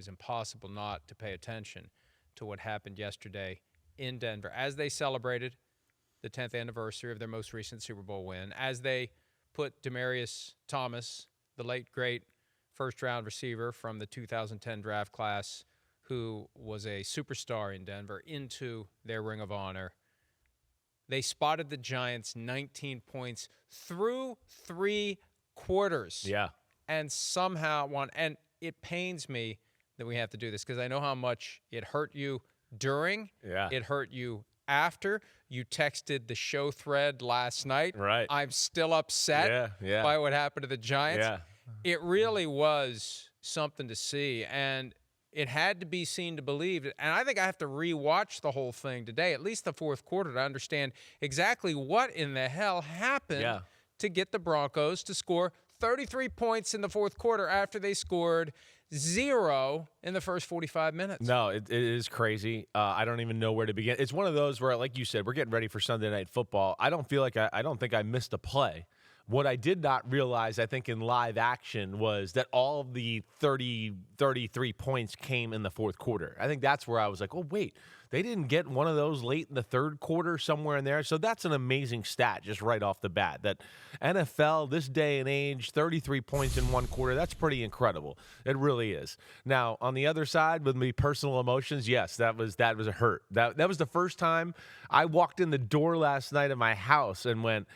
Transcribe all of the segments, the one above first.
was impossible not to pay attention to what happened yesterday in Denver as they celebrated the 10th anniversary of their most recent Super Bowl win, as they put Demaryius Thomas, the late, great first-round receiver from the 2010 draft class, who was a superstar in Denver, into their Ring of Honor. They spotted the Giants 19 points through 3 quarters. Yeah. And somehow won. And it pains me that we have to do this because I know how much it hurt you during. Yeah. It hurt you after. You texted the show thread last night. Right. I'm still upset by what happened to the Giants. Yeah. It really was something to see. And it had to be seen to believe. And I think I have to rewatch the whole thing today, at least the fourth quarter, to understand exactly what in the hell happened to get the Broncos to score 33 points in the fourth quarter after they scored 0 in the first 45 minutes. No, it is crazy. I don't even know where to begin. It's one of those where, like you said, we're getting ready for Sunday Night Football. I don't feel like I don't think I missed a play. What I did not realize, I think, in live action was that all of the 33 points came in the fourth quarter. I think that's where I was like, oh, wait, they didn't get one of those late in the third quarter somewhere in there. So that's an amazing stat just right off the bat. That NFL, this day and age, 33 points in one quarter, that's pretty incredible. It really is. Now, on the other side, with me personal emotions, yes, that was a hurt. That was the first time I walked in the door last night of my house and went,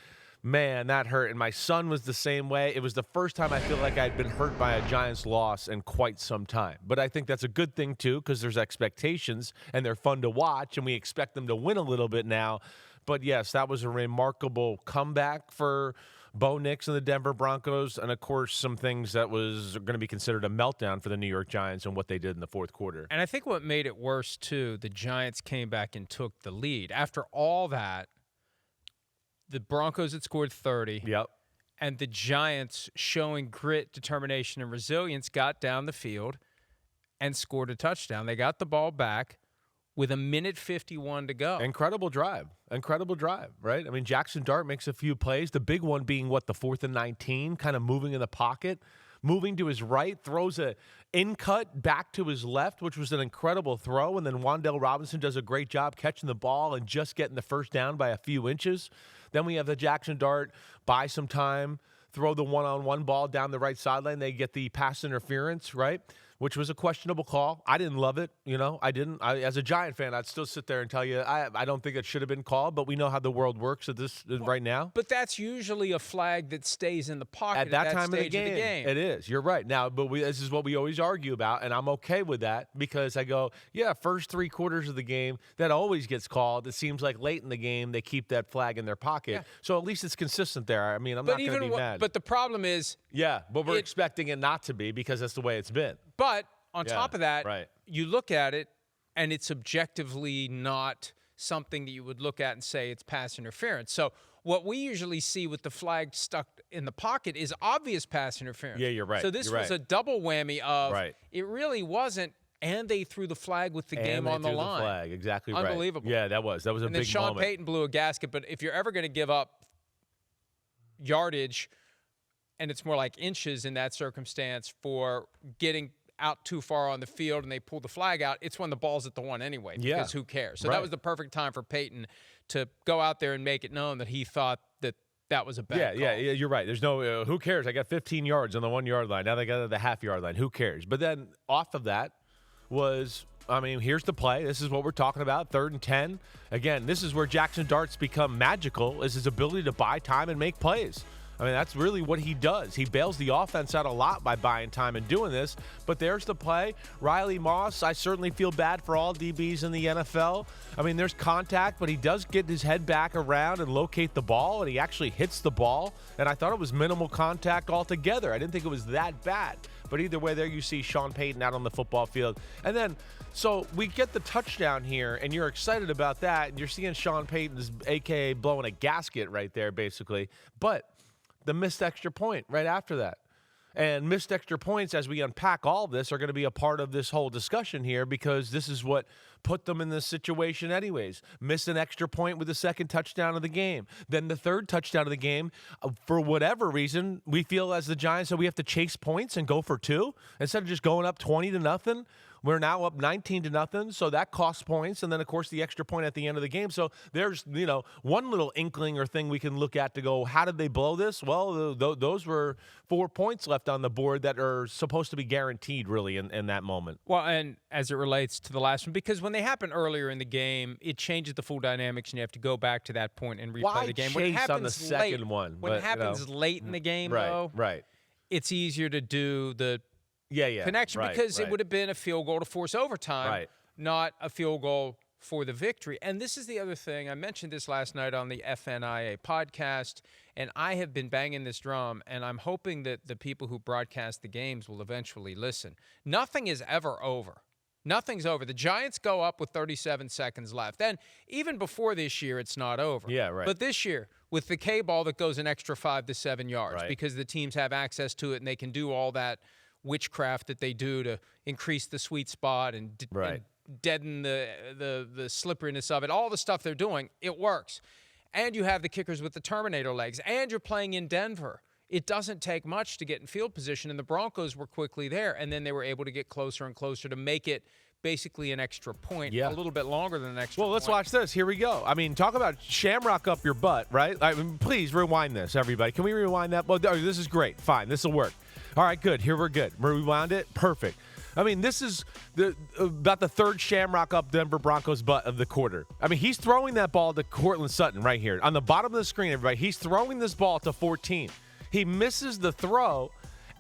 man, that hurt. And my son was the same way. It was the first time I feel like I'd been hurt by a Giants loss in quite some time. But I think that's a good thing, too, because there's expectations, and they're fun to watch, and we expect them to win a little bit now. But, yes, that was a remarkable comeback for Bo Nix and the Denver Broncos, and, of course, some things that was going to be considered a meltdown for the New York Giants and what they did in the fourth quarter. And I think what made it worse, too, the Giants came back and took the lead. After all that, the Broncos had scored 30. Yep. And the Giants, showing grit, determination, and resilience, got down the field and scored a touchdown. They got the ball back with 1:51 to go. Incredible drive, right? I mean, Jackson Dart makes a few plays. The big one being, the 4th and 19, kind of moving in the pocket, moving to his right, throws a in-cut back to his left, which was an incredible throw. And then Wan'Dale Robinson does a great job catching the ball and just getting the first down by a few inches. Then we have the Jackson Dart buy some time, throw the one-on-one ball down the right sideline. They get the pass interference, right, which was a questionable call. I didn't love it. I didn't. As a Giant fan, I'd still sit there and tell you I don't think it should have been called, but we know how the world works right now. But that's usually a flag that stays in the pocket at that time stage of the game. It is. You're right. Now, but this is what we always argue about, and I'm okay with that because I go, first 3 quarters of the game, that always gets called. It seems like late in the game they keep that flag in their pocket. Yeah. So at least it's consistent there. I mean, I'm not going to be mad. But the problem is... Yeah, but we're expecting it not to be because that's the way it's been. But on top of that, you look at it, and it's objectively not something that you would look at and say it's pass interference. So what we usually see with the flag stuck in the pocket is obvious pass interference. Yeah, you're right. So this was a double whammy of it really wasn't, and they threw the flag with the game on the line. The flag, exactly right. Unbelievable. Yeah, that was a big moment. And then Sean Payton blew a gasket, but if you're ever going to give up yardage, and it's more like inches in that circumstance for getting out too far on the field and they pull the flag out, it's when the ball's at the one anyway, because who cares? So that was the perfect time for Peyton to go out there and make it known that he thought that was a bad call. Yeah, you're right. There's no who cares? I got 15 yards on the 1 yard line. Now they got the half-yard line. Who cares? But then off of that was, here's the play. This is what we're talking about, 3rd and 10. Again, this is where Jackson Dart's become magical, is his ability to buy time and make plays. That's really what he does. He bails the offense out a lot by buying time and doing this. But there's the play. Riley Moss, I certainly feel bad for all DBs in the NFL. There's contact, but he does get his head back around and locate the ball, and he actually hits the ball. And I thought it was minimal contact altogether. I didn't think it was that bad. But either way, there you see Sean Payton out on the football field. And then, so we get the touchdown here, and you're excited about that. And you're seeing Sean Payton's a.k.a. blowing a gasket right there, basically. But the missed extra point right after that. And missed extra points, as we unpack all of this, are going to be a part of this whole discussion here because this is what put them in this situation anyways. Miss an extra point with the second touchdown of the game. Then the third touchdown of the game, for whatever reason, we feel as the Giants that we have to chase points and go for 2 instead of just going up 20-0. We're now up 19-0, so that costs points, and then of course the extra point at the end of the game. So there's one little inkling or thing we can look at to go, how did they blow this? Well, those were 4 points left on the board that are supposed to be guaranteed really in that moment. Well, and as it relates to the last one, because when they happen earlier in the game, it changes the full dynamics, and you have to go back to that point and replay Why the game. chase When it happens on the second one? When it happens late in the game, though, it's easier to do the connection because it would have been a field goal to force overtime, not a field goal for the victory. And this is the other thing. I mentioned this last night on the FNIA podcast, and I have been banging this drum, and I'm hoping that the people who broadcast the games will eventually listen. Nothing is ever over. Nothing's over. The Giants go up with 37 seconds left. And even before this year, it's not over. Yeah, right. But this year, with the K-ball that goes an extra 5 to 7 yards because the teams have access to it and they can do all that witchcraft that they do to increase the sweet spot and deaden the slipperiness of it. All the stuff they're doing, it works. And you have the kickers with the Terminator legs. And you're playing in Denver. It doesn't take much to get in field position, and the Broncos were quickly there. And then they were able to get closer and closer to make it basically an extra point, a little bit longer than an extra point. Well, let's watch this. Here we go. I mean, talk about shamrock up your butt, right? I mean, please rewind this, everybody. Can we rewind that? Well, this is great. Fine. This will work. All right, good. Here we're good. Rewound it. Perfect. I mean, this is about the third shamrock up Denver Broncos butt of the quarter. I mean, he's throwing that ball to Cortland Sutton right here. On the bottom of the screen, everybody, he's throwing this ball to 14. He misses the throw,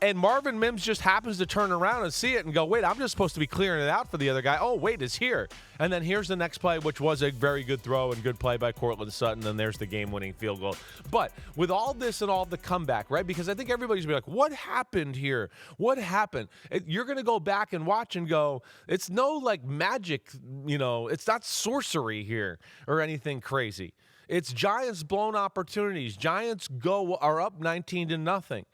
and Marvin Mims just happens to turn around and see it and go, wait, I'm just supposed to be clearing it out for the other guy. Oh, wait, it's here. And then here's the next play, which was a very good throw and good play by Cortland Sutton, and there's the game-winning field goal. But with all this and all the comeback, right, because I think everybody's going to be like, what happened here? What happened? You're going to go back and watch and go, it's no, like, magic, it's not sorcery here or anything crazy. It's Giants blown opportunities. Giants are up 19-0.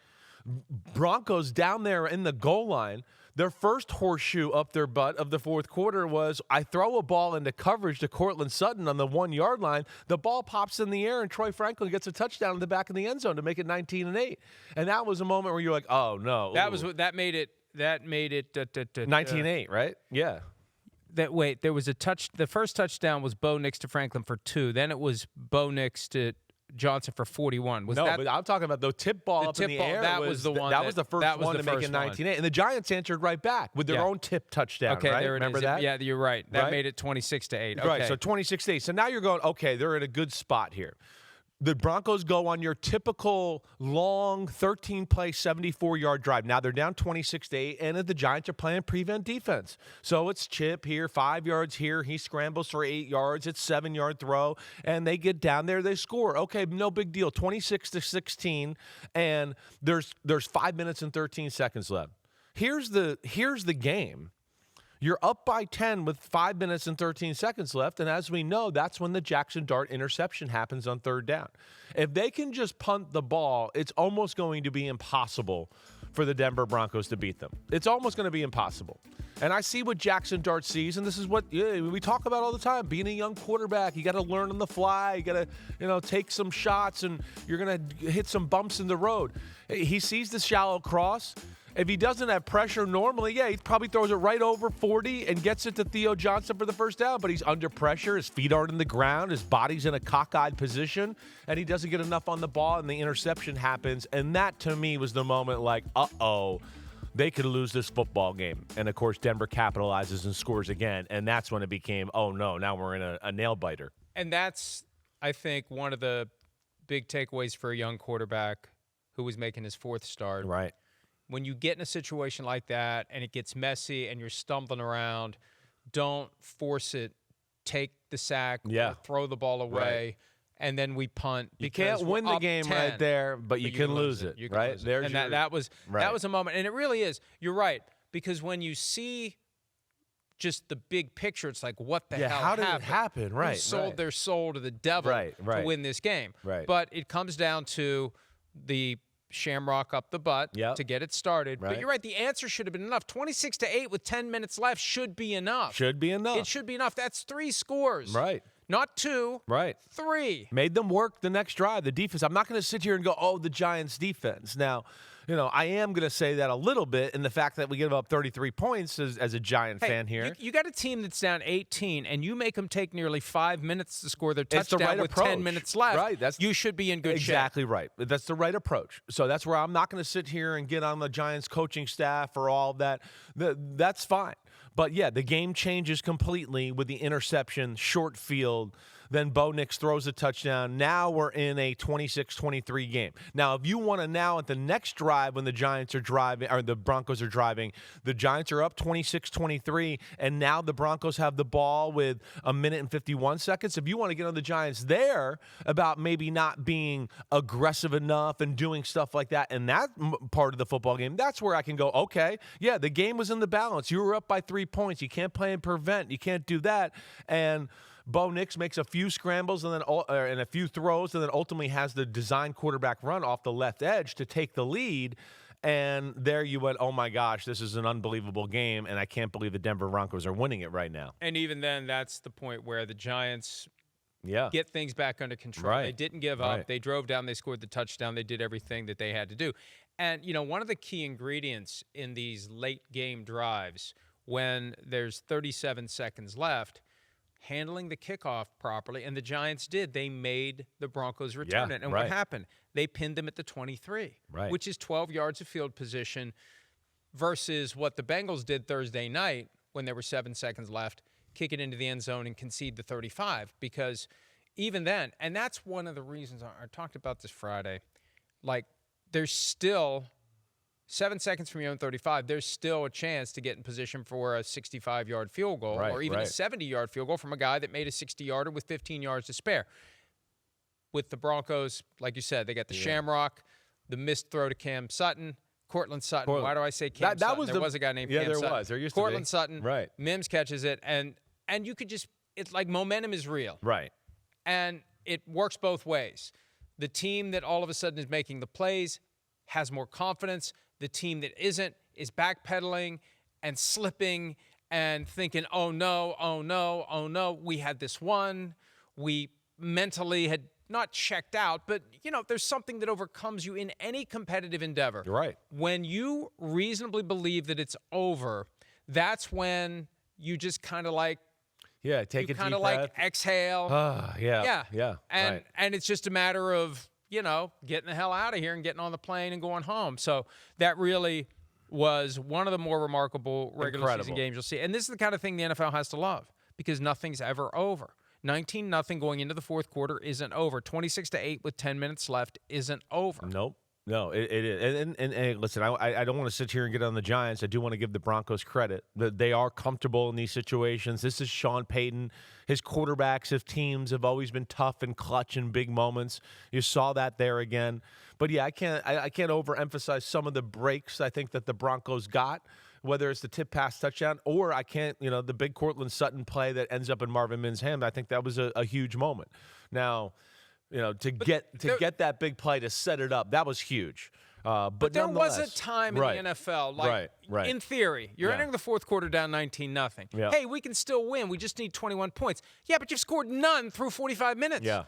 Broncos down there in the goal line. Their first horseshoe up their butt of the fourth quarter was I throw a ball into coverage to Cortland Sutton on the 1-yard line. The ball pops in the air, and Troy Franklin gets a touchdown in the back of the end zone to make it 19-8. And that was a moment where you're like, oh no, that made it 19-8, right? Yeah. There was the first touchdown was Bo Nix to Franklin for 2. Then it was Bo Nix to Johnson for 41. But I'm talking about the tip ball up in the air. That was the one. That was the first one to make it 19-8. And the Giants answered right back with their own tip touchdown, okay, right? There Remember is. that? Yeah, you're right. That made it 26-8. Okay. Right, so 26-8. So now you're going, okay, they're in a good spot here. The Broncos go on your typical long 13-play, 74-yard drive. Now they're down 26-8, and the Giants are playing prevent defense. So it's chip here, 5 yards here. He scrambles for 8 yards. It's 7-yard throw, and they get down there. They score. Okay, no big deal. 26-16, and there's 5 minutes and 13 seconds left. Here's the game. You're up by 10 with 5 minutes and 13 seconds left, and as we know, that's when the Jackson Dart interception happens on third down. If they can just punt the ball, it's almost going to be impossible for the Denver Broncos to beat them. It's almost going to be impossible. And I see what Jackson Dart sees, and this is what we talk about all the time. Being a young quarterback, you got to learn on the fly. You got to take some shots, and you're going to hit some bumps in the road. He sees the shallow cross. If he doesn't have pressure normally, he probably throws it right over 40 and gets it to Theo Johnson for the first down. But he's under pressure. His feet aren't in the ground. His body's in a cockeyed position. And he doesn't get enough on the ball, and the interception happens. And that, to me, was the moment like, uh-oh, they could lose this football game. And, of course, Denver capitalizes and scores again. And that's when it became, oh, no, now we're in a nail-biter. And that's, I think, one of the big takeaways for a young quarterback who was making his fourth start. Right. When you get in a situation like that and it gets messy and you're stumbling around, don't force it. Take the sack, or throw the ball away, and then we punt. You can't win the game 10, right there, but you can lose it. Right? There's and that was a moment. And it really is. You're right. Because when you see just the big picture, it's like, what the hell happened? How did it happen? Right. Who sold their soul to the devil to win this game? Right. But it comes down to the shamrock up the butt to get it started. Right. But you're right. The answer should have been enough. 26-8 with 10 minutes left should be enough. Should be enough. It should be enough. That's 3 scores. Right. Not 2. Right. 3. Made them work the next drive. The defense. I'm not going to sit here and go, oh, the Giants' defense. Now, I am going to say that a little bit in the fact that we give up 33 points as a Giant fan here. You got a team that's down 18, and you make them take nearly 5 minutes to score their It's the touchdown right with approach. 10 minutes left. Right. You should be in good shape. Exactly right. That's the right approach. So that's where I'm not going to sit here and get on the Giants coaching staff or all of that. That's fine. But, yeah, the game changes completely with the interception, short field. Then Bo Nix throws a touchdown. Now we're in a 26-23 game. Now, if you want to now at the next drive when the Giants are driving, or the Broncos are driving, the Giants are up 26-23, and now the Broncos have the ball with 1 minute and 51 seconds. If you want to get on the Giants there about maybe not being aggressive enough and doing stuff like that in that part of the football game, that's where I can go, okay, yeah, the game was in the balance. You were up by 3 points. You can't play and prevent. You can't do that. And Bo Nix makes a few scrambles and a few throws, and then ultimately has the design quarterback run off the left edge to take the lead. And there you went, oh my gosh, this is an unbelievable game, and I can't believe the Denver Broncos are winning it right now. And even then, that's the point where the Giants get things back under control. Right. They didn't give up. They drove down. They scored the touchdown. They did everything that they had to do. And, one of the key ingredients in these late game drives when there's 37 seconds left, handling the kickoff properly, and the Giants did. They made the Broncos return it. And what happened? They pinned them at the 23, which is 12 yards of field position versus what the Bengals did Thursday night when there were 7 seconds left, kick it into the end zone and concede the 35. Because even then, and that's one of the reasons I talked about this Friday, like there's still 7 seconds from your own 35, there's still a chance to get in position for a 65-yard field goal or even a 70-yard field goal from a guy that made a 60-yarder with 15 yards to spare. With the Broncos, like you said, they got the shamrock, the missed throw to Cam Sutton, Cortland Sutton. Why do I say Cam Sutton? There was a guy named Cam Sutton. Yeah, there was. There used Cortland to be. Sutton. Mims catches it, and you could just – it's like momentum is real. Right. And it works both ways. The team that all of a sudden is making the plays has more confidence. The team that isn't is backpedaling and slipping and thinking, oh, no, we had this one. We mentally had not checked out, but, there's something that overcomes you in any competitive endeavor. Right. When you reasonably believe that it's over, that's when you just kind of like, take a deep breath. Like exhale. And it's just a matter of, getting the hell out of here and getting on the plane and going home. So that really was one of the more remarkable regular season games you'll see. And this is the kind of thing the NFL has to love because nothing's ever over. 19-0 going into the fourth quarter isn't over. 26-8 with 10 minutes left isn't over. Nope. No, it is. And listen, I don't want to sit here and get on the Giants. I do want to give the Broncos credit. They are comfortable in these situations. This is Sean Payton. His quarterbacks, his teams have always been tough and clutch in big moments. You saw that there again. But, yeah, I can't overemphasize some of the breaks I think that the Broncos got, whether it's the tip pass touchdown or the big Cortland Sutton play that ends up in Marvin Mims' hand. I think that was a huge moment. Now, to get that big play to set it up, that was huge. But there was a time in the NFL, like in theory, you're entering the fourth quarter down 19-0. Yeah. Hey, we can still win. We just need 21 points. Yeah, but you've scored none through 45 minutes. Yeah.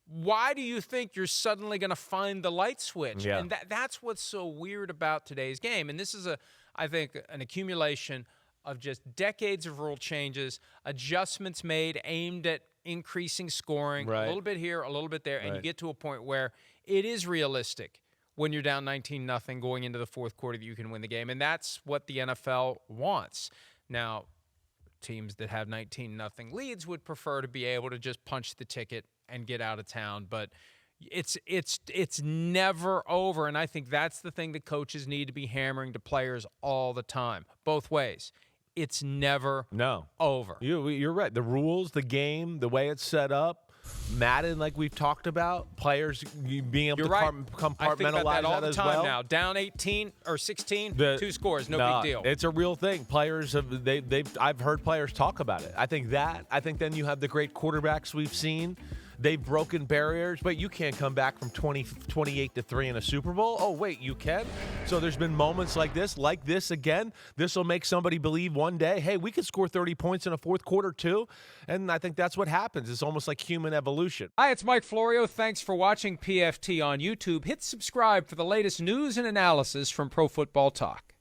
Why do you think you're suddenly going to find the light switch? Yeah. And that's what's so weird about today's game. And this is, I think, an accumulation of just decades of rule changes, adjustments made aimed at increasing scoring, a little bit here, a little bit there, and you get to a point where it is realistic when you're down 19-0 going into the fourth quarter that you can win the game. And that's what the NFL wants. Now, teams that have 19-0 leads would prefer to be able to just punch the ticket and get out of town, but it's never over, and I think that's the thing that coaches need to be hammering to players all the time, both ways. It's never over. You're right. The rules, the game, the way it's set up, Madden, like we've talked about, players being able to compartmentalize I think about that all the as time well. Now, down 18 or 16, 2 scores, no big deal. It's a real thing. Players I've heard players talk about it. I think then you have the great quarterbacks we've seen. They've broken barriers. Wait, you can't come back from 28-3 in a Super Bowl? Oh, wait, you can? So there's been moments like this again. This will make somebody believe one day, hey, we could score 30 points in a fourth quarter too. And I think that's what happens. It's almost like human evolution. Hi, it's Mike Florio. Thanks for watching PFT on YouTube. Hit subscribe for the latest news and analysis from Pro Football Talk.